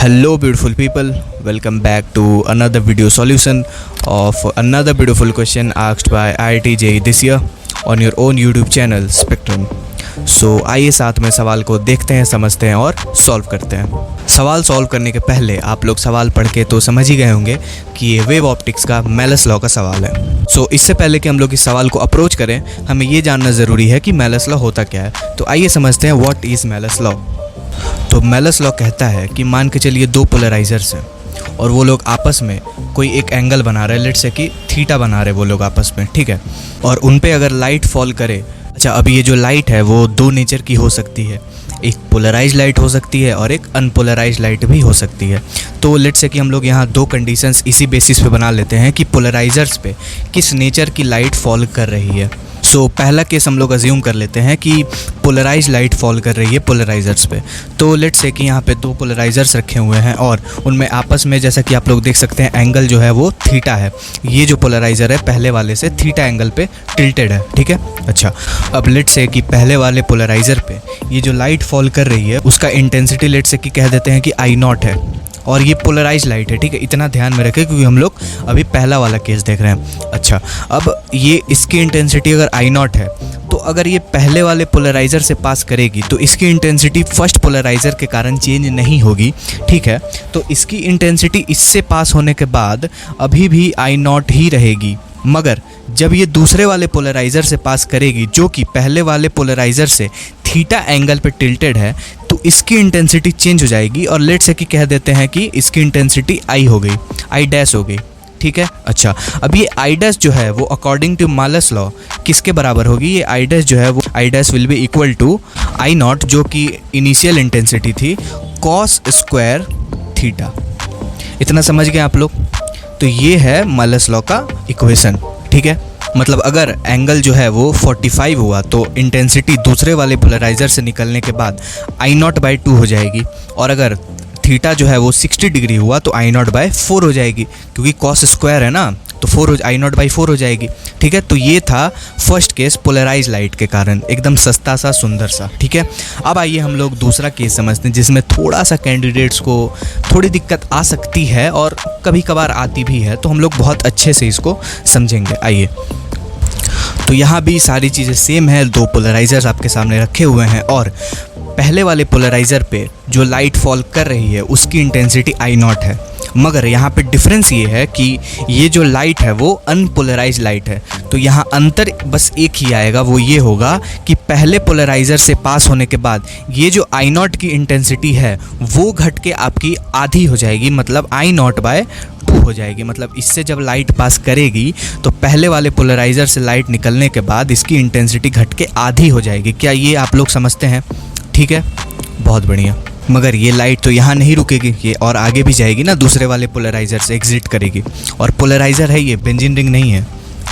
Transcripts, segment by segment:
Hello beautiful people, welcome back to another video solution of another beautiful question asked by IIT JEE this year on your own YouTube channel Spectrum. So आइए साथ में सवाल को देखते हैं, समझते हैं और सॉल्व करते हैं। सवाल सॉल्व करने के पहले आप लोग सवाल पढ़ के तो समझ ही गए होंगे कि ये वेव ऑप्टिक्स का मेलस लॉ का सवाल है। सो इससे पहले कि हम लोग इस सवाल को अप्रोच करें, हमें ये जानना ज़रूरी है कि मेलस लॉ होता क्या है। तो आइए समझते हैं व्हाट इज़ मेलस लॉ। तो मेलस लॉ कहता है कि मान के चलिए दो पोलराइजर्स हैं और वो लोग आपस में कोई एक एंगल बना रहे हैं, लेट्स से कि थीटा बना रहे वो लोग आपस में, ठीक है। और उन पे अगर लाइट फॉल करे, अच्छा अब ये जो लाइट है वो दो नेचर की हो सकती है, एक पोलराइज लाइट हो सकती है और एक अनपोलराइज लाइट भी हो सकती है। तो लेट्स से कि हम लोग यहाँ दो कंडीशंस इसी बेसिस पे बना लेते हैं कि पोलराइजर्स पे किस नेचर की लाइट फॉल कर रही है। सो पहला केस हम लोग अज्यूम कर लेते हैं कि पोलराइज लाइट फॉल कर रही है पोलराइजर्स पे। तो लेट्स से कि यहाँ पे दो पोलराइजर्स रखे हुए हैं और उनमें आपस में, जैसा कि आप लोग देख सकते हैं, एंगल जो है वो थीटा है। ये जो पोलराइजर है पहले वाले से थीटा एंगल पे टिल्टेड है, ठीक है। अच्छा अब लेट्स से कि पहले वाले पोलराइजर पे ये जो लाइट फॉल कर रही है उसका इंटेंसिटी लेट्स से कि कह देते हैं कि I0 है और ये पोलराइज लाइट है, ठीक है। इतना ध्यान में रखें क्योंकि हम लोग अभी पहला वाला केस देख रहे हैं। अच्छा अब ये इसकी इंटेंसिटी अगर I0 है तो अगर ये पहले वाले पोलराइज़र से पास करेगी तो इसकी इंटेंसिटी फर्स्ट पोलराइज़र के कारण चेंज नहीं होगी, ठीक है। तो इसकी इंटेंसिटी इससे पास होने के बाद अभी भी I0 ही रहेगी, मगर जब ये दूसरे वाले पोलराइज़र से पास करेगी जो कि पहले वाले पोलराइज़र से थीटा एंगल पे टिल्टेड है, तो इसकी इंटेंसिटी चेंज हो जाएगी और लेट्स से कि कह देते हैं कि इसकी इंटेंसिटी I हो गई, I डैश हो गई, ठीक है। अच्छा अब ये I डैश जो है वो अकॉर्डिंग टू मेलस लॉ किसके बराबर होगी? ये I डैश जो है वो I dash will be equal to I0 जो कि इनिशियल इंटेंसिटी थी कॉस स्क्वायर थीटा। इतना समझ गए आप लोग? तो ये है मेलस लॉ का इक्वेशन, ठीक है। मतलब अगर एंगल जो है वो 45 हुआ तो इंटेंसिटी दूसरे वाले पोलराइज़र से निकलने के बाद I0/2 हो जाएगी, और अगर थीटा जो है वो 60 डिग्री हुआ तो I0/4 हो जाएगी, क्योंकि कॉस स्क्वायर है ना, तो I0/4 हो जाएगी, ठीक है। तो ये था फर्स्ट केस पोलराइज लाइट के कारण, एकदम सस्ता सा सुंदर सा, ठीक है। अब आइए हम लोग दूसरा केस समझते हैं जिसमें थोड़ा सा कैंडिडेट्स को थोड़ी दिक्कत आ सकती है और कभी कभार आती भी है, तो हम लोग बहुत अच्छे से इसको समझेंगे। आइए तो यहाँ भी सारी चीज़ें सेम है, दो पोलराइजर्स आपके सामने रखे हुए हैं और पहले वाले पोलराइज़र पे जो लाइट फॉल कर रही है उसकी इंटेंसिटी I0 है, मगर यहाँ पे डिफरेंस ये है कि ये जो लाइट है वो अनपोलराइज लाइट है। तो यहाँ अंतर बस एक ही आएगा, वो ये होगा कि पहले पोलराइज़र से पास होने के बाद ये जो I0 की इंटेंसिटी है वो घट के आपकी आधी हो जाएगी, मतलब I0/2 हो जाएगी। मतलब इससे जब लाइट पास करेगी तो पहले वाले पोलराइज़र से लाइट निकलने के बाद इसकी इंटेंसिटी घट के आधी हो जाएगी। क्या ये आप लोग समझते हैं? ठीक है, बहुत बढ़िया। मगर ये लाइट तो यहाँ नहीं रुकेगी, ये और आगे भी जाएगी ना, दूसरे वाले पोलराइज़र से एग्जिट करेगी, और पोलराइज़र है ये, बेंजीन रिंग नहीं है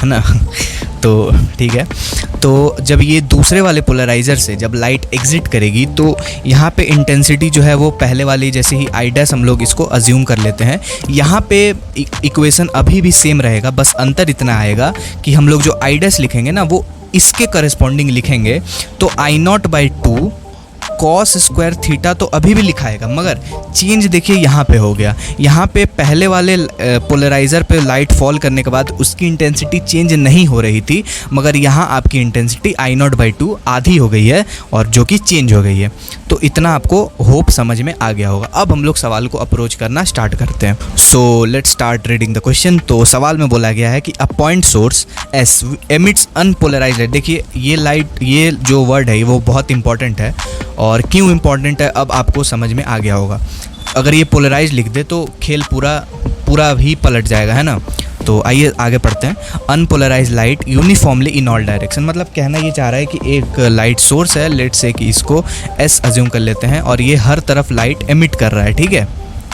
ना। तो ठीक है, तो जब ये दूसरे वाले पोलराइज़र से जब लाइट एग्जिट करेगी तो यहाँ पे इंटेंसिटी जो है वो पहले वाली जैसे ही I डैश हम लोग इसको अज्यूम कर लेते हैं। यहाँ पे इक्वेशन अभी भी सेम रहेगा, बस अंतर इतना आएगा कि हम लोग जो I डैश लिखेंगे ना वो इसके करस्पॉन्डिंग लिखेंगे, तो I0/2 कॉस स्क्वायर थीटा तो अभी भी लिखाएगा, मगर चेंज देखिए यहाँ पे हो गया। यहाँ पे पहले वाले पोलराइज़र पे लाइट फॉल करने के बाद उसकी इंटेंसिटी चेंज नहीं हो रही थी, मगर यहाँ आपकी इंटेंसिटी I0/2 आधी हो गई है और जो कि चेंज हो गई है। तो इतना आपको होप समझ में आ गया होगा। अब हम लोग सवाल को अप्रोच करना स्टार्ट करते हैं। So let's start reading the question. तो सवाल में बोला गया है कि a point source S emits unpolarised light. देखिए ये लाइट, ये जो वर्ड है वो बहुत इंपॉर्टेंट है, और क्यों इम्पॉर्टेंट है अब आपको समझ में आ गया होगा। अगर ये पोलराइज लिख दे तो खेल पूरा भी पलट जाएगा, है ना। तो आइए आगे पढ़ते हैं। Unpolarise light uniformly in all direction, मतलब कहना ये चाह रहा है कि एक लाइट सोर्स है, लेट्स से कि इसको एस अज्यूम कर लेते हैं, और ये हर तरफ लाइट एमिट कर रहा है, ठीक है।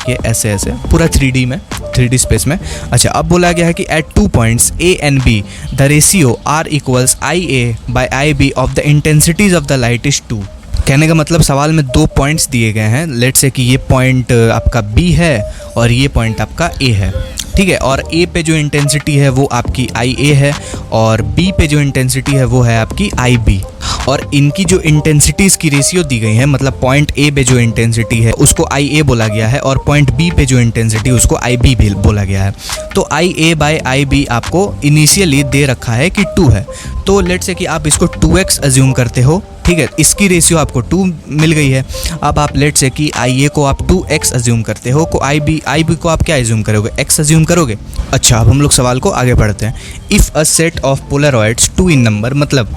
ये ऐसे ऐसे पूरा 3D स्पेस में। अच्छा अब बोला गया है कि at 2 points A and B the ratio R equals IA/IB of the intensities of the light is 2। कहने का मतलब सवाल में दो पॉइंट्स दिए गए हैं, लेट्स से कि ये पॉइंट आपका B है और ये पॉइंट आपका A है, ठीक है। और A पे जो इंटेंसिटी है वो आपकी IA है और B पे जो इंटेंसिटी है वो है आपकी IB। और इनकी जो इंटेंसिटीज़ की रेशियो दी गई है, मतलब पॉइंट ए पे जो इंटेंसिटी है उसको आई ए बोला गया है और पॉइंट बी पे जो इंटेंसिटी उसको आई बी भी बोला गया है। तो आई ए बाई आई बी आपको इनिशियली दे रखा है कि 2 है, तो लेट्स से कि आप इसको 2x अज्यूम करते हो, ठीक है, इसकी रेशियो आपको 2 मिल गई है। अब आप लेट्स से कि आई ए को आप 2x अज्यूम करते हो, को आई बी को आप क्या अज्यूम करोगे, x अज्यूम करोगे। अच्छा, अब हम लोग सवाल को आगे बढ़ते हैं। If a set of polaroids 2 in number, मतलब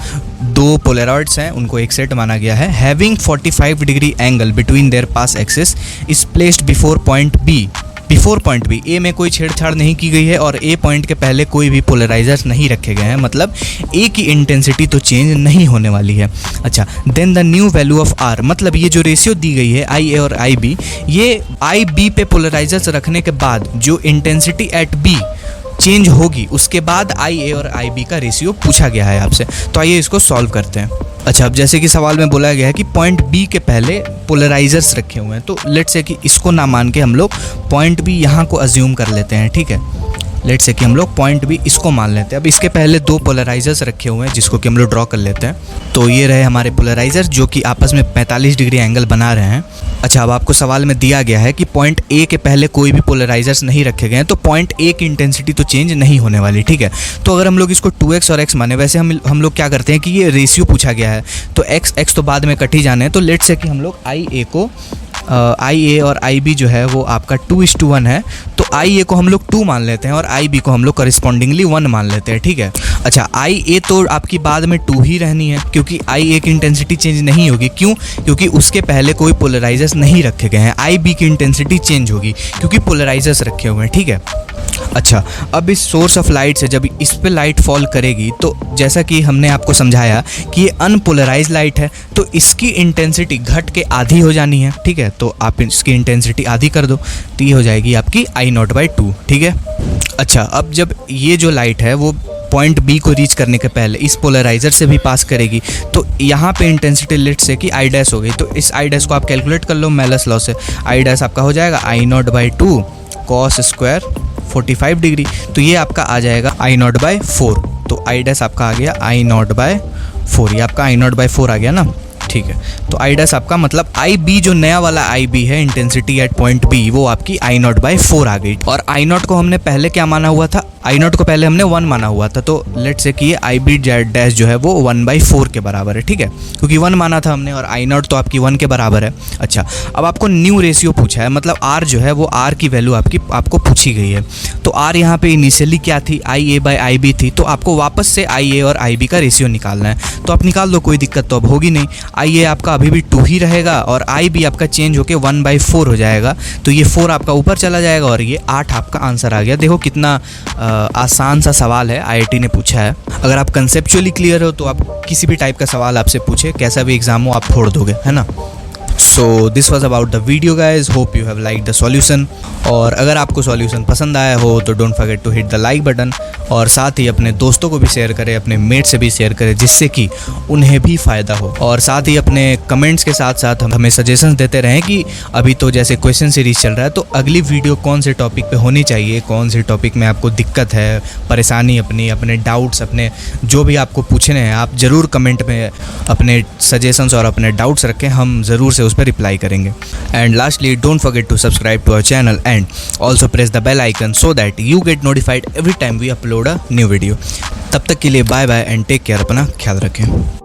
2 पोलरॉइड्स हैं, उनको एक सेट माना गया है, having 45 degree angle between their pass axis is placed before point B. Before point B, A में कोई छेड़छाड़ नहीं की गई है और ए पॉइंट के पहले कोई भी पोलराइजर्स नहीं रखे गए हैं, मतलब ए की इंटेंसिटी तो चेंज नहीं होने वाली है। अच्छा, then the new value of R, मतलब ये जो रेशियो दी गई है आई ए और आई बी, ये आई बी पे पोलराइजर्स रखने के बाद जो इंटेंसिटी एट बी चेंज होगी उसके बाद आई ए और आई बी का रेशियो पूछा गया है आपसे। तो आइए इसको सॉल्व करते हैं। अच्छा, अब जैसे कि सवाल में बोला गया है कि पॉइंट बी के पहले पोलराइजर्स रखे हुए हैं, तो लेट्स से कि इसको ना मान के हम लोग पॉइंट बी यहाँ को अज्यूम कर लेते हैं, ठीक है। लेट्स से कि हम लोग पॉइंट बी इसको मान लेते हैं। अब इसके पहले 2 पोलराइजर्स रखे हुए हैं जिसको कि हम लोग ड्रॉ कर लेते हैं। तो ये रहे हमारे पोलराइजर जो कि आपस में 45 डिग्री एंगल बना रहे हैं। अच्छा, अब आपको सवाल में दिया गया है कि पॉइंट ए के पहले कोई भी पोलराइजर्स नहीं रखे गए हैं, तो पॉइंट ए की इंटेंसिटी तो चेंज नहीं होने वाली, ठीक है। तो अगर हम लोग इसको 2x और x माने, वैसे हम लोग क्या करते हैं कि ये रेशियो पूछा गया है तो x तो बाद में कट ही जाने हैं। तो लेट्स से कि हम लोग आई ए और आई बी जो है वो आपका 2:1 है, तो आई ए को हम लोग 2 मान लेते हैं और आई बी को हम लोग करस्पॉन्डिंगली 1 मान लेते हैं, ठीक है। अच्छा, आई ए तो आपकी बाद में 2 ही रहनी है क्योंकि आई ए की इंटेंसिटी चेंज नहीं होगी। क्यों? क्योंकि उसके पहले कोई पोलराइजर्स नहीं रखे गए हैं। आई बी की इंटेंसिटी चेंज होगी क्योंकि पोलराइजर्स रखे हुए हैं, ठीक है। अच्छा, अब इस सोर्स ऑफ लाइट से जब इस पे लाइट फॉल करेगी तो जैसा कि हमने आपको समझाया कि ये अनपोलराइज लाइट है, तो इसकी इंटेंसिटी घट के आधी हो जानी है, ठीक है। तो आप इसकी इंटेंसिटी आधी कर दो तो ये हो जाएगी आपकी I0/2, ठीक है। अच्छा, अब जब ये जो लाइट है वो पॉइंट बी को रीच करने के पहले इस पोलराइजर से भी पास करेगी, तो यहाँ पे इंटेंसिटी लेट से कि आई डैश हो गई, तो इस आई डैश को आप कैलकुलेट कर लो मेलस लॉ से। आई डैश आपका हो जाएगा I0/2 cos स्क्वायर 45 डिग्री, तो ये आपका आ जाएगा I0/4। तो आई डैश आपका आ गया I0/4, ये आपका I0/4 आ गया ना, ठीक है। तो आई डैश आपका मतलब आई बी जो नया वाला आई बी है इंटेंसिटी एट पॉइंट बी, वो आपकी I0/4 आ गई। और I0 को हमने पहले क्या माना हुआ था, I0 को पहले हमने 1 माना हुआ था, तो लेट्स से कि ये आई बी डैश जो है वो 1/4 के बराबर है, ठीक है, क्योंकि 1 माना था हमने और I0 तो आपकी 1 के बराबर है। अच्छा, अब आपको न्यू रेशियो पूछा है, मतलब R जो है वो R की वैल्यू आपको पूछी गई है। तो R यहाँ पे इनिशियली क्या थी, IA/IB थी, तो आपको वापस से IA और IB का रेशियो निकालना है। तो आप निकाल दो, कोई दिक्कत तो अब होगी नहीं। IA आपका अभी भी 2 ही रहेगा और IB आपका चेंज होकर 1/4 हो जाएगा, तो ये 4 आपका ऊपर चला जाएगा और ये 8 आपका आंसर आ गया। देखो कितना आसान सा सवाल है, IIT ने पूछा है। अगर आप कंसेप्चुअली क्लियर हो तो आप किसी भी टाइप का सवाल आपसे पूछे, कैसा भी एग्जाम हो, आप फोड़ दोगे, है ना। So this was about the video guys, hope you have like the solution. और अगर आपको सॉल्यूशन पसंद आया हो तो don't forget to hit the like button, और साथ ही अपने दोस्तों को भी शेयर करें, अपने मेट से भी शेयर करें, जिससे कि उन्हें भी फ़ायदा हो। और साथ ही अपने कमेंट्स के साथ साथ हमें सजेशंस देते रहें कि अभी तो जैसे क्वेश्चन सीरीज चल रहा है, तो अगली वीडियो कौन से टॉपिक पे होनी चाहिए, कौन से टॉपिक में आपको दिक्कत है, परेशानी, अपने डाउट्स, अपने जो भी आपको पूछने हैं, आप ज़रूर कमेंट में अपने सजेशंस और अपने डाउट्स रखें, हम ज़रूर से उस पर रिप्लाई करेंगे। And lastly, don't forget to subscribe to our channel and also press the bell icon so that you get notified every time we upload a new video. तब तक के लिए bye bye and take care, अपना ख्याल रखें।